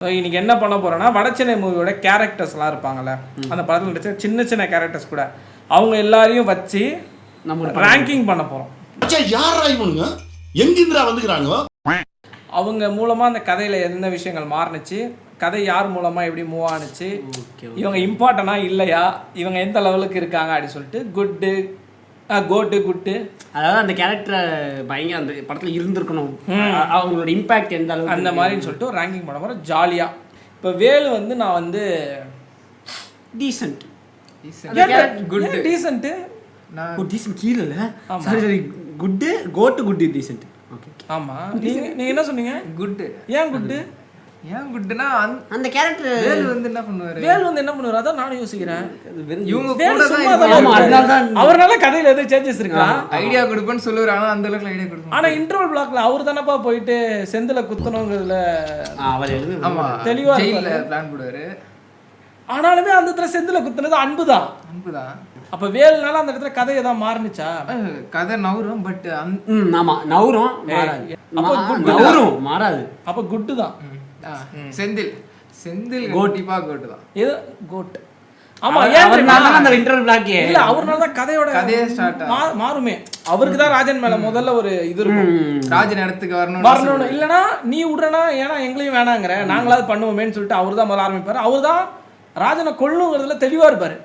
இன்னைக்கு என்ன பண்ண போறோம்னா வடச்சென்னை மூவியோட கேரக்டர்ஸ்லாம் இருப்பாங்கல்ல, அந்த படத்தில் நடிச்ச சின்ன சின்ன கேரக்டர்ஸ் கூட அவங்க எல்லாரையும் வச்சு நம்ம ரேங்கிங் பண்ண போறோம். யாரா இவனுங்க எங்கிந்திரா வந்துக்கிறானுங்க, அவங்க மூலமா அந்த கதையில என்ன விஷயங்கள் மாறுனுச்சு, கதை யார் மூலமா எப்படி மூவ் ஆனுச்சு, இவங்க இம்பார்ட்டனா இல்லையா, இவங்க எந்த லெவலுக்கு இருக்காங்க அப்படின்னு சொல்லிட்டு குட்டு கோட்டு குட்டு, அதாவது அந்த கேரக்டரை பயங்கர அந்த படத்தில் இருந்திருக்கணும், அவங்களோட இம்பாக்ட் எந்த அளவுக்கு அந்த மாதிரின்னு சொல்லிட்டு ஒரு ரேங்கிங் பண்ண போகிறோம் ஜாலியாக. இப்போ வேலு வந்து நான் வந்து டீசென்ட் குட் டீசென்ட்டு டீசென்ட் கீழே இல்லை, சாரி சாரி குட்டு கோட்டு குட்டு டீசென்ட். ஓகே ஆமாம், நீங்கள் என்ன சொன்னீங்க? குட்டு. ஏன் குட்டு? ஏன் குட்டுனா அந்த கேரக்டர் வேலு வந்து என்ன பண்ணுவாரு, வேலு வந்து என்ன பண்ணுவாரு அதான் நானும் யோசிக்கிறேன். அவர்னால கதையில எதுவும் சேஞ்சஸ் இருக்கா? ஐடியா கொடுப்பேன்னு சொல்லுவாரு, ஆனா அந்த அளவுக்கு ஐடியா கொடுப்போம். ஆனா இன்டர்வல் பிளாக்ல அவர் தானப்பா போயிட்டு செந்தில குத்தணுங்கிறதுல ஆமா தெளிவா ஜெயில்ல பிளான் போடுவாரு. ஆனாலுமே அந்த இடத்துல செந்தில குத்துனது அன்புதான். அப்ப வேலுனால அந்த இடத்துல கதை ஏதாவது மாறுனுச்சா? கதை நவரும், பட் ஆமா நவரும் மாறாது. அப்ப குட்டு தான். செந்தில் கண்டிப்பா கோட் தான். ஏதோ கோட். ஆமா, அந்த இன்டர்வல் பிளாக் இல்ல அவர்னால தான் கதையே ஸ்டார்ட் மாறுமே. அவருக்கு தான் ராஜன் மேல முதல்ல ஒரு இது இருக்கும், ராஜன் இடத்துக்கு வரணும் இல்லனா நீ விடுறனா, ஏன்னா எங்களையும் வேணாங்கற நாங்களாவது பண்ணுவோமேன்னு சொல்லிட்டு அவர் தான் முதல்ல ஆரம்பிப்பாரு. அவர் தான் ராஜனை கொல்லுங்கிறதுல தெளிவா இருப்பாரு.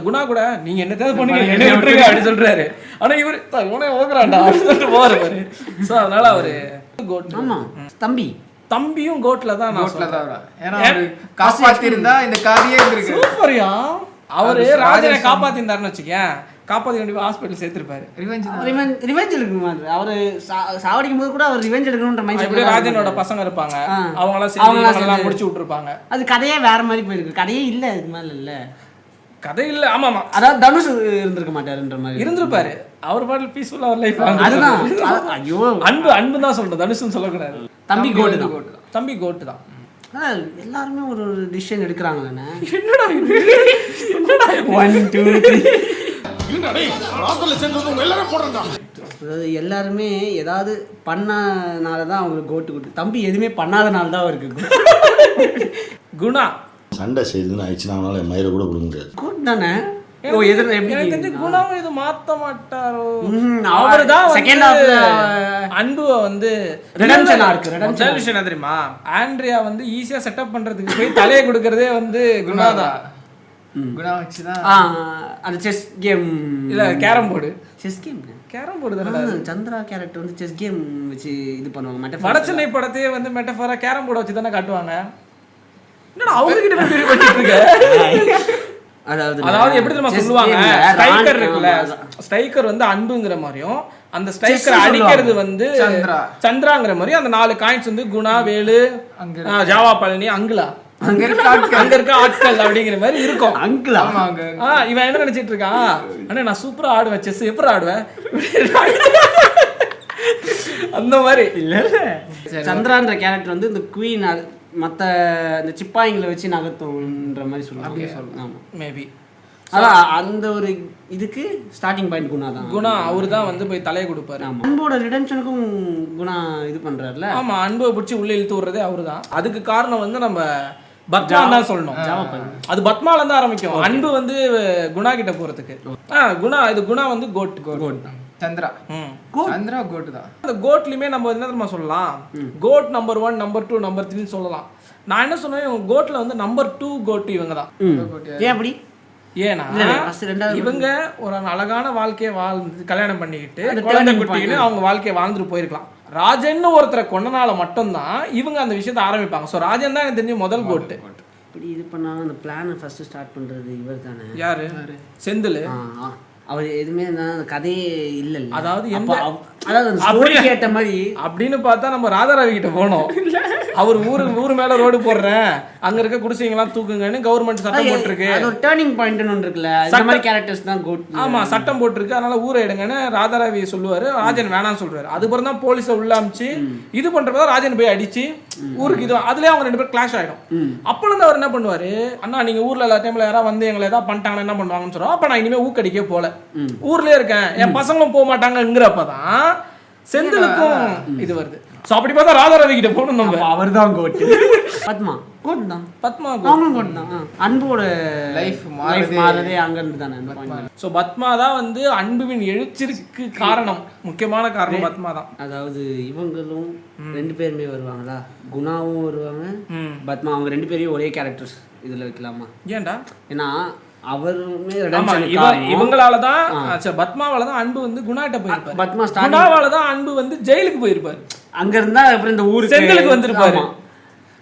குணா கூட நீங்க என்ன தேவை பண்ணுங்க என்ன விட்டுருங்க அப்படின்னு சொல்றாரு. ஆனா இவர் இவனே ஓகுறான்டா அப்படின்னு சொல்லிட்டு போறாரு. சோ அதனால அவரு கோட். ஆமா தம்பியும் கோட்ல தான். ஏன்னா காப்பாத்தி இருந்தா இந்த காரியே இருந்திருக்கு. சூப்பர்யா. அவரு ராஜனை காப்பாத்தி இருந்தாருன்னு வச்சுக்கேன், காப்பாத்தி கண்டிப்பா ஹாஸ்பிடல் சேர்த்திருப்பாரு. ரிவெஞ்ச் எடுக்கணும். அவரு சாவடிக்கும் போது கூட அவர் ரிவெஞ்ச் எடுக்கணும்ன்ற மைண்ட் செட். ராஜனோட பசங்க இருப்பாங்க, அவங்களாம் முடிச்சு விட்டுருப்பாங்க. அது கதையே வேற மாதிரி போயிருக்கு. கதையே இல்ல, இது மாதிரி இல்ல கதை இல்ல. ஆமா ஆமா, அதாவது தனுஷ் இருந்திருக்க மாட்டாருன்ற மாதிரி இருந்திருப்பாரு. அவர் பாட்டுல பீஸ்ஃபுல்லா ஒரு லைஃப். அதுதான். ஐயோ அன்பு தான் சொல்றேன், தனுஷ்னு சொல்லக்கூடாது. தம்பி கோட்டு தான். எல்லாருமே ஒரு டிசிஷன் எடுக்கிறாங்கல்ல. என்னடா 1 2 3 அதாவது எல்லாருமே ஏதாவது பண்ணனால தான் அவங்களுக்கு கோட்டு. தம்பி எதுவுமே பண்ணாதனால தான் அவருக்கு குணா. சண்டை செய்துன்னு ஆயிடுச்சுன்னா அவனால என் மயிரை கூட கொடுக்க முடியாது. கோட் தானே. குணாவும் இது மாத்த மாட்டாரோ? அவர்தான் செகண்ட் ஹாஃப்ல அன்புவ வந்து ரிடெம்ஷன் ஆர்க் தெரியுமா? ஆண்ட்ரியா வந்து ஈஸியா செட்டப் பண்றதுக்கு போய் தலையை கொடுக்கறதே வந்து குணாதான். குணா வச்சுதான் அந்த செஸ் கேம் இல்ல carrom board. Chess game carrom board தானே. சந்திரா கேரக்டர் வந்து செஸ் கேம் வச்சு இது பண்ணுவாங்க. வடச்சென்னை படத்தையே வந்து மெட்டஃபரா கேரம் போர்டை வச்சு தானே காட்டுவாங்க. என்னடா அவங்க கிட்ட போய் வச்சிட்டு இருக்க? அதாவது எப்படி தெரியுமா சொல்லுவாங்க, ஸ்ட்ரைக்கர் இருக்குல்ல, ஸ்ட்ரைக்கர் வந்து அன்புங்கிற மாதிரியும் அந்த ஸ்ட்ரைக்கர் அடிக்கிறது வந்து சந்திராங்கிற மாதிரியும் அந்த 4 காயின்ஸ் வந்து குணா, வேலு, ஜாவா, பழனி, அங்குலா, அங்க இருக்க ஆட்கள் அப்படிங்கிற மாதிரி இருக்கும். அங்குலா இவன் என்ன நினைச்சிட்டு இருக்கான், அண்ணா நான் சூப்பரா ஆடுவேன் செஸ், எப்படி ஆடுவேன் அந்த மாதிரி இல்ல. சந்திரான்ற கேரக்டர் வந்து இந்த குவீன் மற்ற இந்த சிப்பாய்களை வச்சு நகர்த்துன்ற மாதிரி சொல்லுவாங்க. ஆமாம், மேபி அதான் அந்த ஒரு இதுக்கு ஸ்டார்டிங் பாயிண்ட் குணா அவரு தான் வந்து போய் தலையை கொடுப்பாரு. அன்போட ரிடெம்ஷனுக்கும் குணா இது பண்றாருல. ஆமா, அன்பை பிடிச்சி உள்ள இழுத்து விடுறதே அவரு தான். அதுக்கு காரணம் வந்து நம்ம பத்மா தான் சொல்லணும். அது பத்மால இருந்து ஆரம்பிக்கும். அன்பு வந்து குணா கிட்ட போறதுக்கு குணா வந்து கோட் சந்திரா கோட் தான். அந்த கோட்லயுமே நம்ம என்ன தெரியுமா சொல்லலாம், கோட் நம்பர் 1 நம்பர் 2 நம்பர் 3 சொல்லலாம். நான் என்ன சொன்னேன், கோட்ல வந்து நம்பர் 2 கோட் இவங்க தான். ஏன் அப்படி? ஏன்னா இவங்க ஒரு அழகான வாழ்க்கையை வாழ்ந்து கல்யாணம் பண்ணிக்கிட்டு குழந்தை குட்டின்னு அவங்க வாழ்க்கையை வாழ்ந்துட்டு போயிருக்கலாம். ராஜன் ஒருத்தரை கொண்டனால மட்டும்தான் இவங்க அந்த விஷயத்தை ஆரம்பிப்பாங்க. ஸோ ராஜன் தான் எனக்கு தெரிஞ்ச முதல் கோட்டு. இப்படி இது பண்ணாலும் அந்த பிளானை ஃபர்ஸ்ட் ஸ்டார்ட் பண்றது இவர் தானே. யாரு? செந்தில். அவர் எதுவுமே கதையே இல்லை. அதாவது கேட்ட மாதிரி அப்படின்னு பார்த்தா நம்ம ராதாராவி கிட்ட போனோம். அவர் ஊரு மேல ரோடு போடுறேன், அங்க இருக்க குடிசைங்கெல்லாம் தூக்குங்கன்னு கவர்மெண்ட் சட்டம் போட்டிருக்கு. அது ஒரு டர்னிங் பாயிண்ட்னு ஒன்று இருக்குல்ல, அந்த மாதிரி கேரக்டர்ஸ் தான் கோட். ஆமா, சட்டம் போட்டிருக்கு, அதனால ஊரை எடுங்கன்னு ராதாராவி சொல்லுவாரு. ராஜன் வேணாம்னு சொல்றாரு. அதுக்கப்புறம் தான் போலீஸை உள்ள அமிச்சு இது பண்றப்பதான் ராஜன் போய் அடிச்சு ஊருக்கு இது அதுலயே அவங்க 2 பேரும் கிளாஷ் ஆயிடும். அப்ப இருந்து அவர் என்ன பண்ணுவாரு, அண்ணா நீங்க ஊர்ல எல்லா டைம்ல யாராவது வந்து எங்களை ஏதாவது பண்ணிட்டாங்கன்னா என்ன பண்ணுவாங்கன்னு சொல்றோம். அப்ப நான் இனிமே ஊக்கடிக்கே போல, ஊர்லயே இருக்கேன், என் பசங்களும் போக மாட்டாங்கிறப்பதான் செந்திலுக்கும் இது வருது. சோ அப்படி பார்த்தா ராதாரவி கிட்ட போகணும் நம்ம. அவர்தான் கோட். பத்மா கோட் தான். பத்மா அவங்களும் கோட் தான். அன்போட லைஃப் மாறதே அங்க இருந்து தானே அந்த பாயிண்ட். ஸோ பத்மா தான் வந்து அன்புவின் எழுச்சிற்கு காரணம், முக்கியமான காரணம் பத்மா தான். அதாவது இவங்களும் 2 பேருமே வருவாங்களா, குணாவும் வருவாங்க, பத்மா, அவங்க 2 பேரையும் ஒரே கேரக்டர்ஸ் இதுல வைக்கலாமா? ஏன்டா? ஏன்னா அவருமே இவங்களாலதான் பத்மாவாலதான் அன்பு வந்து குணாட்ட போயிருப்பாரு. பத்மா குணாவாலதான் அன்பு வந்து ஜெயிலுக்கு போயிருப்பாரு. அங்க இருந்தா அப்புறம் இந்த ஊருக்கு செங்கலுக்கு வந்திருப்பாரு.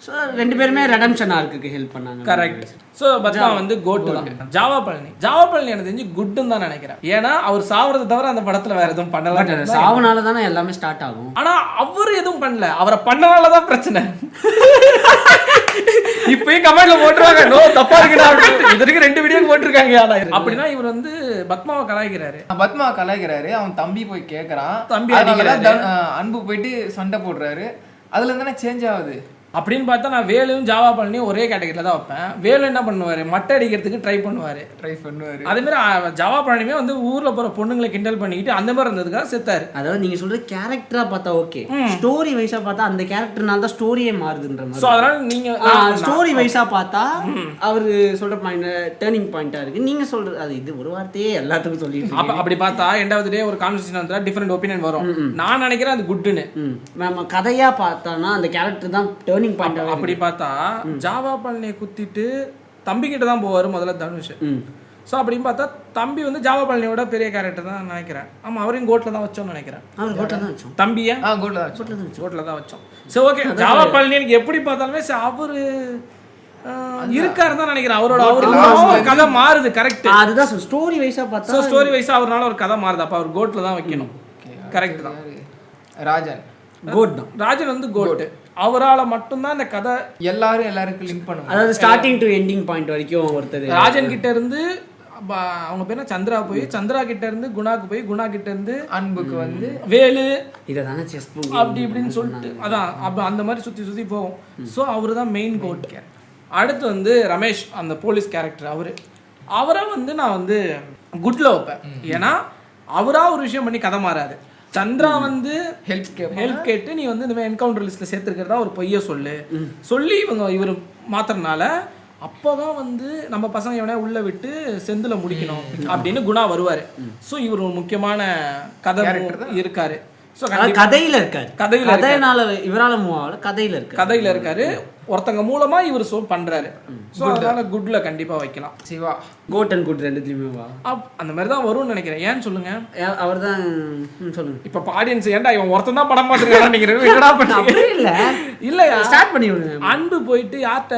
ஸோ 2 பேருமே ரெடம்ஷன் ஆர்க்குக்கு ஹெல்ப் பண்ணாங்க. கரெக்ட். ஸோ பத்மா வந்து கோட்டு தான். ஜாவா பழனி எனக்கு தெரிஞ்சு குட்டுன்னு தான் நினைக்கிறேன். ஏன்னா அவர் சாவறதை தவிர அந்த படத்துல வேற எதுவும் பண்ணல. சாவனால தானே எல்லாமே ஸ்டார்ட் ஆகும். ஆனா அவரு எதுவும் பண்ணல, அவரை பண்ணனாலதான் பிரச்சனை. இப்பயும் கமெண்ட்ல போட்டுருவாங்க, நோ தப்பா இருக்குடா அப்படின்னு. இதற்கு 2 வீடியோ போட்டிருக்காங்க. அப்படின்னா இவர் வந்து பத்மாவை கலாய்க்கிறாரு. அவன் தம்பி போய் கேக்குறான், தம்பி அடிக்கிறாரு. அன்பு போயிட்டு சண்டை போடுறாரு. அதுல இருந்தானே சேஞ்ச் ஆகுது. அப்படின்னு பார்த்தா நான் வேலும் ஜாவா பழனியும் ஒரே கேட்டகரியில தான் வைப்பேன். வேலு என்ன பண்ணுவாரு, மட்டை அடிக்கிறதுக்கு ட்ரை பண்ணுவாரு. அதே மாதிரி ஜாவா பழனியுமே வந்து ஊர்ல போற பொண்ணுங்களை கிண்டல் பண்ணிக்கிட்டு அந்த மாதிரி இருந்ததுக்காக செத்தாரு. அதாவது நீங்க சொல்ற கேரக்டரா பார்த்தா ஓகே, ஸ்டோரி வைஸா பார்த்தா அந்த கேரக்டர்னால தான் ஸ்டோரியே மாறுதுன்ற மாதிரி. சோ அதனால நீங்க ஸ்டோரி வைஸா பார்த்தா அவரு சொல்ற பாயிண்ட் டர்னிங் பாயிண்டா இருக்கு. நீங்க சொல்றது அது இது ஒரு வார்த்தையே எல்லாத்துக்கும் சொல்லிட்டு அப்படி பார்த்தா எண்டாவது டே ஒரு கான்வர்சேஷன் வந்தா டிஃபரெண்ட் ஒபினியன் வரும். நான் நினைக்கிறேன் அது குட்னு. நம்ம கதையா பார்த்தானா அந்த கேரக்டர் தான் டர்னிங் பாயிண்ட். அப்படி பார்த்தா ஜாவா பழனியை குத்திட்டு தம்பி கிட்ட தான் போவாரு முதல்ல தனுஷ். ஸோ அப்படின்னு பார்த்தா தம்பி வந்து ஜாவா பழனியோட பெரிய கேரக்டர் தான் நினைக்கிறேன். ஆமா, அவரையும் கோட்ல தான் வச்சோம்னு நினைக்கிறேன். தம்பியா கோட்ல தான் வச்சோம். சரி ஓகே, ஜாவா பழனி எனக்கு எப்படி பார்த்தாலுமே அவரு இருக்காரு தான் நினைக்கிறேன். அவரோட கதை மாறுது. கரெக்ட், அதுதான் ஸ்டோரி வைஸா பார்த்தா. ஸ்டோரி வைஸா அவரால ஒரு கதை மாறுது. அப்ப அவர் கோட்ல தான் வைக்கணும். கரெக்ட் தான். ராஜன் வந்து கோட். அவரால மட்டும்தான் இந்த கதை எல்லாருக்கும் லிங்க் பண்ணும். அதாவது ஸ்டார்டிங் டு எண்டிங் பாயிண்ட் வரைக்கும் ஒருத்தர் ராஜன் கிட்ட இருந்து அவங்க பேர் சந்திரா போய் சந்திரா கிட்ட இருந்து குணாக்கு போய் குணா கிட்ட இருந்து அன்புக்கு வந்து வேலு இததானே செஸ் அப்படி இப்படின்னு சொல்லிட்டு அதான் அந்த மாதிரி சுத்தி போகும். ஸோ அவரு தான் மெயின் கோட். அடுத்து வந்து ரமேஷ், அந்த போலீஸ் கேரக்டர். அவரை வந்து நான் வந்து குட்ல வைப்பேன். ஏன்னா அவரா ஒரு விஷயம் பண்ணி கதை மாறாது. சந்திரா வந்து ஹெல்ப் கேட்டு நீ வந்து இந்த மாதிரி என்கவுண்டர் லிஸ்ட்ல சேர்த்துருக்கிறதா ஒரு பொய்ய சொல்லி இவர் மாத்துறதுனால அப்போதான் வந்து நம்ம பசங்க எவனே உள்ள விட்டு செந்தில முடிக்கணும் அப்படின்னு குணா வருவாரு. ஸோ இவர் ஒரு முக்கியமான கதை இருக்காரு. கதையில இருக்காரு. கதையில இருக்காரு. ஒருத்தங்க மூலமா இவர் பண்றாரு. சோ அதனால குட்ல கண்டிப்பா வைக்கலாம். சிவா கோட் அண்ட் குட் ரெண்டுலயுமே அந்த மாதிரி தான் வரும்னு நினைக்கிறேன். ஏன்னு சொல்லுங்க. அவர்தான் சொல்லுங்க. இப்ப ஆடியன்ஸ் ஏன்டா இவன் ஒருத்தன் தான் படம் பார்த்துருக்கான்னு நினைக்கிறேன். என்னடா பண்ணி இல்ல ஸ்டார்ட் பண்ணி விடுங்க. அன்பு போயிட்டு யார்கிட்ட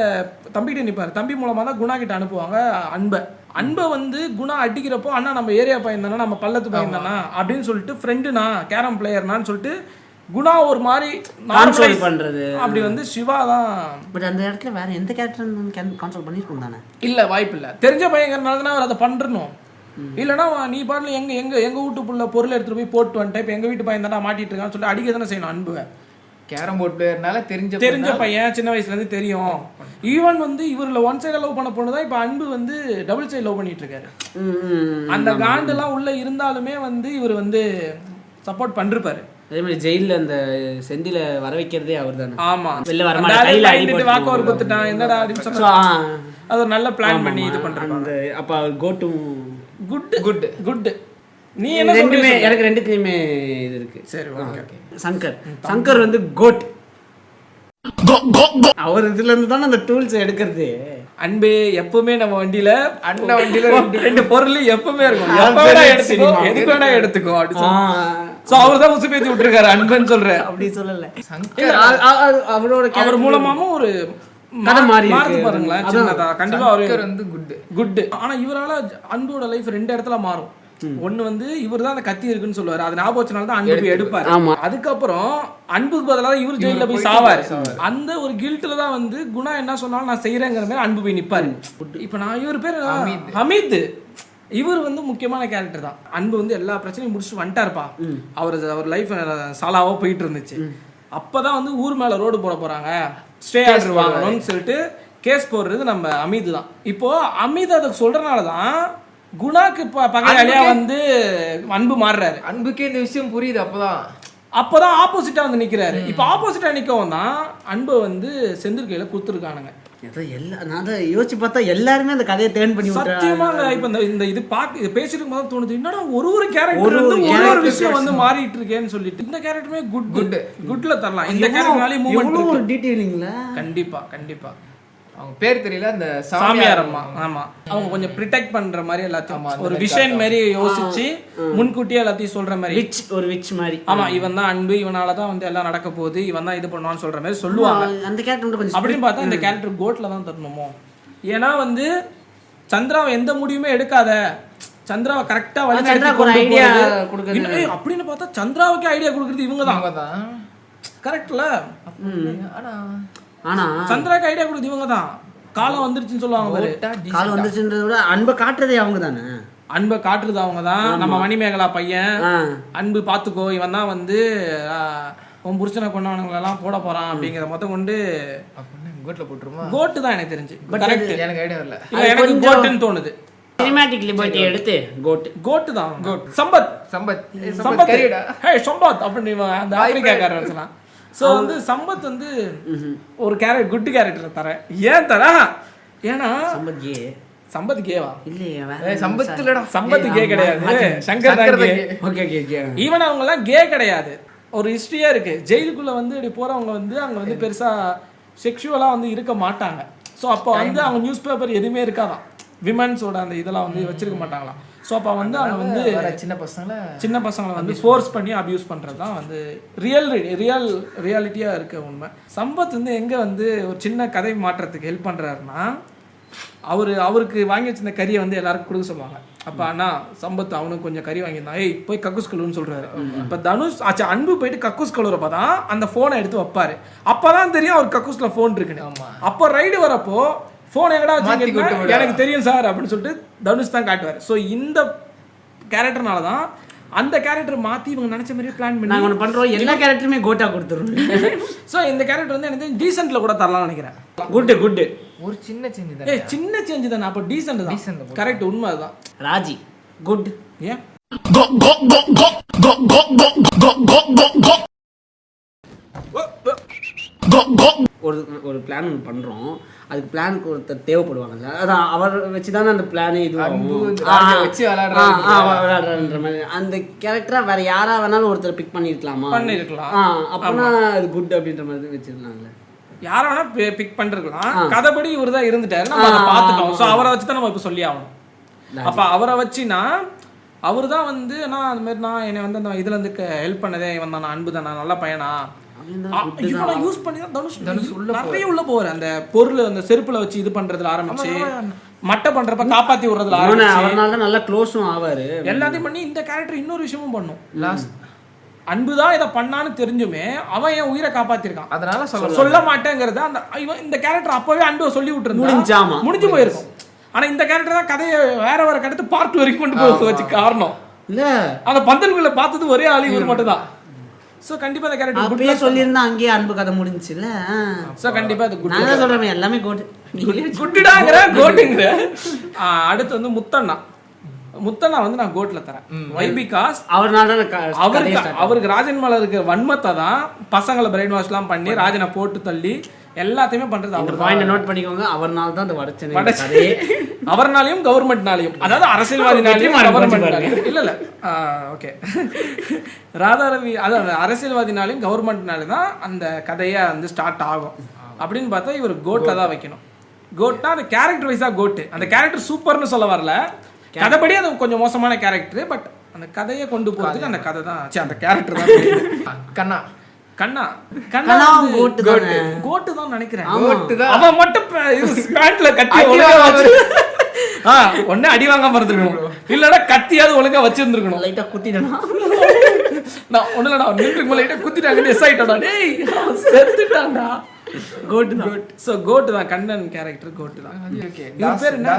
தம்பிகிட்ட நிப்பாரு. தம்பி மூலமா தான் குணா கிட்ட அனுப்புவாங்க அன்பை வந்து குணா அடிக்கிறப்போ, அண்ணா நம்ம ஏரியா பையன் தானே, நம்ம பள்ளத்து பையன் தானே அப்படின்னு சொல்லிட்டு ஃப்ரெண்டுனா கேரம் பிளேயர்னான்னு சொல்லிட்டு குணா ஒரு மாதிரி கான்சோல் பண்றது. அப்படி வந்து சிவா தான். பட் அந்த இடத்துல வேற எந்த கேரக்டர் கான்சோல் பண்ணிருக்கும் தானே? இல்ல, வாய்ப்பு இல்ல. தெரிஞ்ச பையங்கிறனால தான் அவர் அதை பண்றணும். இல்லைன்னா நீ பாட்டுல எங்க வீட்டுக்குள்ள பொருள் எடுத்துட்டு போய் போட்டு வந்துட்டேன், இப்போ எங்க வீட்டு பையன் தானே மாட்டிட்டு இருக்கான்னு சொல்லிட்டு அடிக்க தானே செய்யணும். அன்பு கேரம் போர்ட் பிளேயர்னால தெரிஞ்ச பையன், சின்ன வயசுல இருந்து தெரியும். ஈவன் வந்து இவர்ல ஒன் சைடு லவ் பண்ண பொண்ணுதான் இப்ப அன்பு வந்து டபுள் சைடு லவ் பண்ணிட்டு இருக்காரு. அந்த காண்டு எல்லாம் உள்ள இருந்தாலுமே வந்து இவர் வந்து சப்போர்ட் பண்ணிருப்பாரு. அதே மாதிரி ஜெயில அந்த செந்தில வர வைக்கிறதே அவர் தானே. ஆமா, வெளில வர மாட்டாரு, வாக்க ஒரு குத்துட்டான் என்னடா அப்படின்னு சொன்னா அது ஒரு நல்ல பிளான் பண்ணி இது பண்றாங்க. அப்ப அவர் கோ டு குட். நீ என்ன ரெண்டுமே எனக்கு ரெண்டுத்துலயுமே இது இருக்கு. சரி ஓகே. சங்கர் வந்து கோட். அவர் இதுல இருந்து தானே அந்த டூல்ஸ் எடுக்கிறது. அன்பே எப்பவுமே நம்ம வண்டியில ரெண்டு பொருள் எப்பவுமே இருக்கும். எதுக்கு வேணா எடுத்துக்கோ அவர்தான் உசு பேத்தி விட்டுருக்காரு அன்பன்னு சொல்ற. அப்படி சொல்லல, அவர் மூலமாவும் ஒரு கதை மாறி பாருங்களேன். சின்னதா கண்டிப்பா அவரு வந்து குட். ஆனா இவரால அன்போட லைஃப் 2 இடத்துல மாறும். ஒண்ணு வந்து இவர் தான் அந்த கத்தி இருக்குன்னு சொல்லுவாரு, அது ஞாபகம் வச்சனால தான் அன்பு எடுப்பாரு. அதுக்கப்புறம் அன்புக்கு பதிலாக இவர் ஜெயில போய் சாவாரு. அந்த ஒரு கில்ட்ல தான் வந்து குணா என்ன சொன்னாலும் நான் செய்யறேங்கிற மாதிரி அன்பு போய் நிப்பாரு. இப்ப நான் இவர் பேர் ஹமீத். இவர் வந்து முக்கியமான கேரக்டர் தான். அன்பு வந்து எல்லா பிரச்சனையும் முடிச்சுட்டு வந்துட்டாருப்பா. அவர் லைஃப் சாலாவா போயிட்டு இருந்துச்சு. அப்பதான் வந்து ஊர் மேல ரோடு போட போறாங்க, ஸ்டே ஆர்டர் வாங்கணும்னு சொல்லிட்டு கேஸ் போடுறது நம்ம அமீத் தான். இப்போ அமீத் அதை சொல்றதுனாலதான் குணாக்கு பகையாளியா வந்து அன்பு மாறுறாரு. அன்புக்கே இந்த விஷயம் புரியுது. அப்பதான் ஆப்போசிட்டா வந்து நிக்கிறாரு. இப்ப ஆப்போசிட்டா நிக்கவும் தான் அன்பை வந்து செந்தில் கையில குடுத்துருக்கானுங்க. நான் அதை யோசிச்சு பார்த்தா எல்லாருமே அந்த கதையை டேர்ன் பண்ணி சத்தியமாங்க. இப்ப இந்த இது இது பேசிட்டு போது தோணுது, என்னடா ஒரு கேரக்டர் ஒரு விஷயம் வந்து மாறிட்டு இருக்கேன்னு சொல்லிட்டு. இந்த கேரக்டருமே குட்ல தரலாம். இந்த கேரக்டர்னாலே மூவ்மெண்ட் ஒரு டீடைலிங்ல கண்டிப்பா அவங்க பேர் தெரியல, அந்த சாமியார் அம்மா. ஆமா, அவங்க கொஞ்சம் ப்ரொடெக்ட் பண்ற மாதிரி எல்லாத்தையும் ஒரு விஷன் மாதிரி யோசிச்சு முன்கூட்டியே எல்லாத்தையும் சொல்ற மாதிரி ஒரு விச் மாதிரி. ஆமா, இவன் தான் அன்பு, இவனாலதான் வந்து எல்லாம் நடக்க போகுது, இவன் தான் இது பண்ணுவான்னு சொல்ற மாதிரி சொல்லுவாங்க. அந்த கேரக்டர் கொஞ்சம் அப்படின்னு பார்த்தா இந்த கேரக்டர் கோட்ல தான் தரணுமோ. ஏன்னா வந்து சந்திராவை எந்த முடிவுமே எடுக்காத, சந்திராவை கரெக்டா ஐடியா கொடுக்குறது அப்படின்னு பார்த்தா சந்திராவுக்கு ஐடியா கொடுக்குறது இவங்க தான். கரெக்ட்ல? ஆனா சந்திராவுக்கு ஐடியா கொடுக்குறது இவங்க தான். காலம் வந்துருச்சுன்னு சொல்லுவாங்க பாரு. காலம் வந்துருச்சுன்றத விட அன்பை காட்டுறதே அவங்க தானே. அன்பை காட்டுறது அவங்க தான். நம்ம மணிமேகலா பையன் அன்பு பாத்துக்கோ, இவன் தான் வந்து உன் புருஷனை கொண்டவனுங்களெல்லாம் போட போறான் அப்படிங்கிற மொத்தம் கொண்டு கோட்ல போட்டுருமா. கோட்டு தான் எனக்கு தெரிஞ்சு. எனக்கு ஐடியா இல்ல, எனக்கு கோட்டுன்னு தோணுது. சினிமேட்டிக் லிபர்ட்டி எடுத்து கோட்டு தான். சம்பத் கரியடா. ஹே சம்பத் அப்படின்னு அந்த ஆப்பிரிக்காக்காரர் சொல்லலாம். ஸோ வந்து சம்பத் வந்து ஒரு குட் கேரக்டர் தரேன். ஏன் தர? ஏன்னா சம்பத் கேவா இல்லையே, சம்பத் கே கிடையாது, சங்கர் தான் கே. ஈவன் அவங்க எல்லாம் கே கிடையாது. ஒரு ஹிஸ்டரியா இருக்கு. ஜெயிலுக்குள்ள வந்து இப்படி போறவங்க வந்து அங்க வந்து பெருசா செக்ஷுவலா வந்து இருக்க மாட்டாங்க. ஸோ அப்போ வந்து அவங்க நியூஸ் பேப்பர் எதுவுமே இருக்காதான், விமன்ஸோட அந்த இதெல்லாம் வந்து வச்சிருக்க மாட்டாங்களாம். ஸோ அப்போ வந்து அவங்க வந்து சின்ன பசங்களை வந்து ஃபோர்ஸ் பண்ணி அபியூஸ் பண்ணுறது தான் வந்து ரியாலிட்டியாக இருக்க உண்மை. சம்பத் வந்து எங்கே வந்து ஒரு சின்ன கதை மாற்றத்துக்கு ஹெல்ப் பண்ணுறாருன்னா, அவருக்கு வாங்கி வச்சிருந்த கறியை வந்து எல்லாருக்கும் கொடுக்க சொல்லுவாங்க. அப்போ அண்ணா சம்பத் அவனுக்கு கொஞ்சம் கறி வாங்கியிருந்தான், ஏய் போய் கக்கூஸ் கழுவுன்னு சொல்கிறாரு. இப்போ தனுஷ் அன்பு போயிட்டு கக்கூஸ் கழுவுறப்ப தான் அந்த ஃபோனை எடுத்து வைப்பார். அப்போ தான் தெரியும் அவர் கக்கூஸில் ஃபோன் இருக்குன்னு. அப்போ ரைடு வரப்போ ஃபோன் எங்கடா வச்சுருக்கீங்க, எனக்கு தெரியும் சார் அப்படின்னு சொல்லிட்டு தனுஷ் தான் காட்டுவார். ஸோ இந்த கேரக்டர்னால தான் அந்த கேரக்டர் மாற்றி இவங்க நினச்ச மாதிரி பிளான் பண்ணி நாங்கள் ஒன்று பண்ணுறோம். எல்லா கேரக்டருமே கோட்டா கொடுத்துருவோம். ஸோ இந்த கேரக்டர் வந்து எனக்கு டீசென்ட்டில் கூட தரலாம்னு நினைக்கிறேன். குட்டு ஒரு சின்ன சேஞ்ச் தான். சின்ன சேஞ்ச் தானே, அப்போ டீசென்ட் தான். கரெக்ட், உண்மை அதுதான். ராஜி குட். ஏன் ஒரு பிளான் ஒன்று பண்ணுறோம், அதுக்கு பிளானுக்கு ஒருத்தர் தேவைப்படுவாங்கல்ல, அதான் அவர் வச்சு தானே அந்த பிளானே இது வச்சு விளையாடுறன்ற மாதிரி. அந்த கேரக்டரா வேற யாரா வேணாலும் ஒருத்தர் பிக் பண்ணிருக்கலாம். அப்பனா அது குட் அப்படின்ற மாதிரி வச்சிருக்கலாம்ல. யார வேணா பிக் பண்ணிருக்கலாம். கதைப்படி இவர் தான் இருந்துட்டாரு, நம்ம அதை பார்த்துட்டோம். ஸோ அவரை வச்சு தான் நம்ம இப்போ சொல்லி ஆகணும். அப்போ அவரை வச்சுனா அவர் தான் வந்து நான் அந்த மாதிரி நான் என்னை வந்து அந்த இதுல இருந்து ஹெல்ப் பண்ணதே இவன் தான், அன்பு தான், நான் நல்ல பையனா யூஸ் பண்ணி தான் தனுஷ் நிறைய உள்ள போவாரு. அந்த பொருள் அந்த செருப்புல வச்சு இது பண்றதுல ஆரம்பிச்சு மட்டை பண்றப்ப காப்பாத்தி விடுறதுல ஆரம்பிச்சு நல்ல க்ளோஸும் ஆவாரு. எல்லாத்தையும் பண்ணி இந்த கேரக்டர் இன்னொரு விஷயமும் பண்ணும். அன்புதான் இதை பண்ணான்னு தெரிஞ்சுமே அவன் என் உயிரை காப்பாத்திருக்கான், அதனால சொல்ல மாட்டேங்கிறது. அந்த இந்த கேரக்டர் அப்பவே அன்பை சொல்லி விட்டுருந்தா முடிஞ்சு போயிருக்கும். ஆனா இந்த கேரக்டர் தான் கதையை வேற கடத்து பார்ட் வரைக்கும் கொண்டு போக வச்சு காரணம் இல்ல. அந்த பந்தல்களை பார்த்தது ஒரே ஆளு இவர் மட்டும் தான். சோ கண்டிப்பா அந்த கேரக்டர் அப்படியே சொல்லிருந்தா அங்கேயே அன்பு கதை முடிஞ்சுல. சோ கண்டிப்பா அது குட். நான் சொல்றேன் எல்லாமே குட்டுடாங்கற கோட்டுங்கற. அடுத்து வந்து முத்தண்ணா வந்து நான் கோட்ல தரேன். வை பிகாஸ் அவருக்கு ராஜன் மேல இருக்க வன்மத்தை தான் பசங்களை பிரெயின் வாஷ்லாம் பண்ணி ராஜனை போட்டு தள்ளி எல்லாத்தையுமே பண்றது அவர். பாயிண்ட் நோட் பண்ணிக்கோங்க, அவர்னால தான் அந்த வடச்சனை. அவர்னாலையும் கவர்மெண்ட்னாலையும், அதாவது அரசியல்வாதினாலையும் கவர்மெண்ட் இல்ல ஓகே ராதாரவி, அதாவது அரசியல்வாதினாலையும் கவர்மெண்ட்னாலும் தான் அந்த கதையை வந்து ஸ்டார்ட் ஆகும். அப்படின்னு பார்த்தா இவர் கோட்ல தான் வைக்கணும். கோட்னா அந்த கேரக்டர் வைஸா கோட்டு. அந்த கேரக்டர் சூப்பர்னு சொல்ல வரல, கதைப்படி அது கொஞ்சம் மோசமான கேரக்டர். பட் அந்த கதையை கொண்டு போறதுக்கு அந்த கதை தான், அந்த கேரக்டர் தான். கண்ணா கோட்டு தான் நினைக்கிறேன். அவன் மட்டும் பேண்ட்ல கத்தி ஒண்ணு அடி வாங்க மறந்துருக்கணும், இல்லன்னா கத்தியாவது ஒழுங்கா வச்சிருந்துருக்கணும். லைட்டா குத்திட்டா நான் ஒண்ணு இல்லடா நின்று லைட்டா குத்திட்டாங்க, எஸ் ஆயிட்டா, டேய் செத்துட்டான்டா. கோட் தான். சோ கோட் தான் கண்ணன் கேரக்டர் கோட் தான். ஓகே இவர் பேர் என்ன?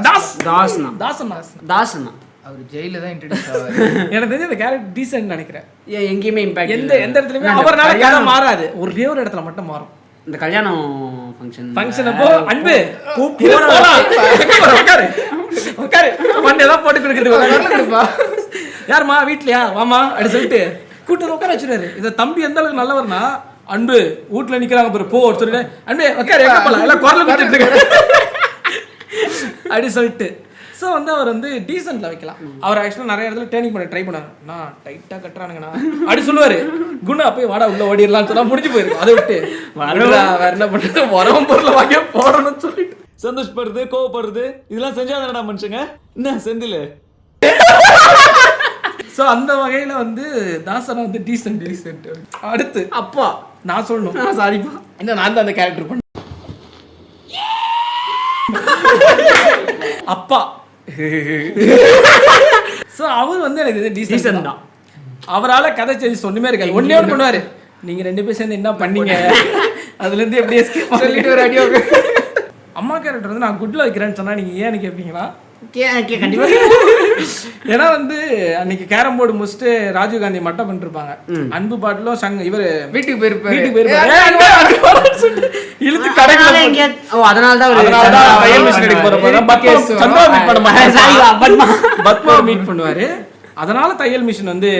தாசனா. அவர் ஜெயில தான் இன்ட்ரோ듀ஸ் ஆவாரு. எனக்கு தெரிஞ்ச இந்த கேரக்டர் டீசன்ட் நினைக்கிறேன். எங்கேயுமே இம்பாக்ட் எந்த இடத்துலயுமே அவர்னால கதை மாறாது, ஒரே ஒரு இடத்துல மட்டும் மாறும். இந்த கல்யாணம் ஃபங்க்ஷன் அப்போ அன்பு உட்காரு மண்டெல்லாம் போட்டு கொடுக்குறது. யாருமா வீட்லயா வாமா அப்படி சொல்லிட்டு கூட்டு உட்கார வச்சிருவாரு. இதை தம்பி எந்த அளவுக்கு நல்லவர்னா அன்பு வீட்டுல நிக்கிறாங்க பாரு, போ ஒருத்தர் அன்பு உட்காரு எங்க போலாம் எல்லாம் குரல் கொடுத்துட்டு இருக்காரு அப்படி சொல்லிட்டு. ஸோ வந்து அவர் வந்து டீசென்ட்ல வைக்கலாம். அவர் ஆக்சுவலாக நிறைய இடத்துல ட்ரைனிங் பண்ண ட்ரை பண்ணாரு. நான் டைட்டாக கட்டுறானுங்கண்ணா அப்படி சொல்லுவாரு. குணா போய் வாடா உள்ள ஓடிடலாம்னு சொன்னா முடிஞ்சு போயிருக்கு. அதை விட்டு வேற என்ன பண்றது, உரம் பொருளை வாங்கி போடணும்னு சொல்லிட்டு சந்தோஷப்படுறது, கோவப்படுறது இதெல்லாம் செஞ்சாதானடா மனுஷங்க. என்ன செந்தில்? ஸோ அந்த வகையில வந்து தாசனா வந்து டீசென்ட். அடுத்து அப்பா நான் சொல்லணும். சாரிப்பா, என்ன நான் தான் அந்த கேரக்டர் பண்ண அப்பா. ஸோ அவர் வந்து எனக்கு டீசென்ட் தான். அவரால் கதை செய்தி சொன்னுமே இருக்காது. ஒன்னே ஒன்று பண்ணுவாரு, நீங்க 2 பேரும் சேர்ந்து என்ன பண்ணீங்க, அதுல இருந்து எப்படி எஸ்கேப் பண்ணிட்டு ஒரு அடி. அம்மா கேரக்டர் வந்து நான் குட்ல வைக்கிறேன்னு சொன்னா நீங்க ஏன்னு கேட்பீங்களா? கண்டிப்பா. ஏன்னா வந்து அன்னைக்கு கேரம் போர்டு முடிச்சுட்டு ராஜீவ் காந்தி மட்டம் பண்ணிருப்பாங்க. அன்பு பாட்டிலும் இவரு வீட்டுக்கு போயிருப்பாரு. இழுத்து கடைக்கு பத்மா மீட் பண்ணுவாரு. அதனால தையல் மிஷின் வந்து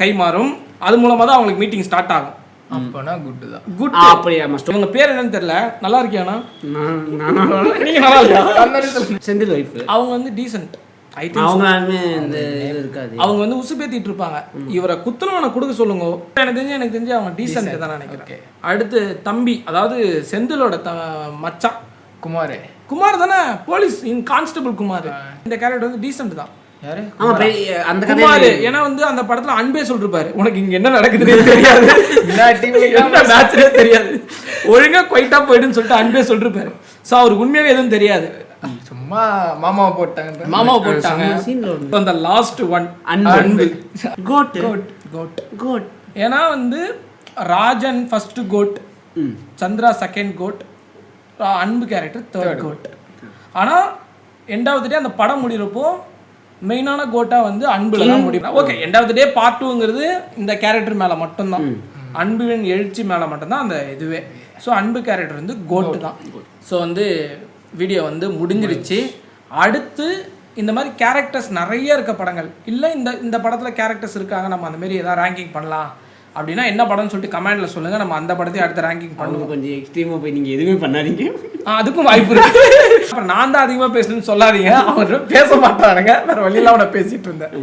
கை மாறும். அது மூலமா தான் அவங்களுக்கு மீட்டிங் ஸ்டார்ட் ஆகும். அப்பனா குட் தான். குட் அப்படியே மாஸ்டர். உங்க பேர் என்னன்னு தெரியல, நல்லா இருக்கியானா? நீங்க நல்லா இருக்கியா? செந்தில் வைஃப். அவங்க வந்து டீசென்ட். அவங்க வந்து உசுப்பேத்திட்டு இருப்பாங்க. இவரை குத்துனவனை கொடுக்க சொல்லுங்க. எனக்கு தெரிஞ்சு அவங்க டீசென்ட் தான் நினைக்கிறேன். அடுத்து தம்பி, அதாவது செந்திலோட மச்சான் குமார் தானே, போலீஸ் கான்ஸ்டபிள் குமார். இந்த கேரக்டர் வந்து டீசென்ட் தான். குமார் ஏன்னா வந்து அந்த படத்துல அன்பே சொல்லிருப்பாரு, உனக்கு இங்க என்ன நடக்குதுன்னே தெரியாது, தெரியாது, ஒழுங்கா குவைட்டா போயிடுன்னு சொல்லிட்டு அன்பே சொல்லிருப்பாரு. சோ அவருக்கு உண்மையாவே எதுவும் தெரியாது, சும்மா மாமாவை போட்டாங்க. அந்த லாஸ்ட் ஒன் அன்பு கோட். ஏன்னா வந்து Rajan first code, Chandra second code, Anbu character third code. ஆனா எண்டாவது டே அந்த படம் முடிகிறப்போ மெயினான கோட்டா வந்து அன்புல தான் முடியும். ஓகே, எண்டாவது டே பார்ட் 2ங்கிறது இந்த கேரக்டர் மேல மட்டும்தான், அன்புவின் எழுச்சி மேல மட்டும்தான் அந்த இதுவே. ஸோ அன்பு கேரக்டர் வந்து கோட்டு தான். ஸோ வந்து வீடியோ வந்து முடிஞ்சிருச்சு. அடுத்து இந்த மாதிரி கேரக்டர்ஸ் நிறைய இருக்க படங்கள் இல்லை, இந்த படத்தில் கேரக்டர்ஸ் இருக்காங்க, நம்ம அந்த மாதிரி ஏதாவது ரேங்கிங் பண்ணலாம் அப்படின்னா என்ன படம்னு சொல்லிட்டு கமெண்ட்ல சொல்லுங்க. நம்ம அந்த படத்தையும் அடுத்த ரேங்கிங் பண்ணுவோம். கொஞ்சம் எக்ஸ்ட்ரீமா போய் நீங்க எதுவுமே பண்ணாதீங்க, அதுக்கும் வாய்ப்பு இருக்கு. அப்புறம் நான் தான் அதிகமாக பேசணும்னு சொல்லாதீங்க, அவர் பேச மாட்டானுங்க, வேற வழியெல்லாம் அவனை பேசிட்டு இருந்தேன்.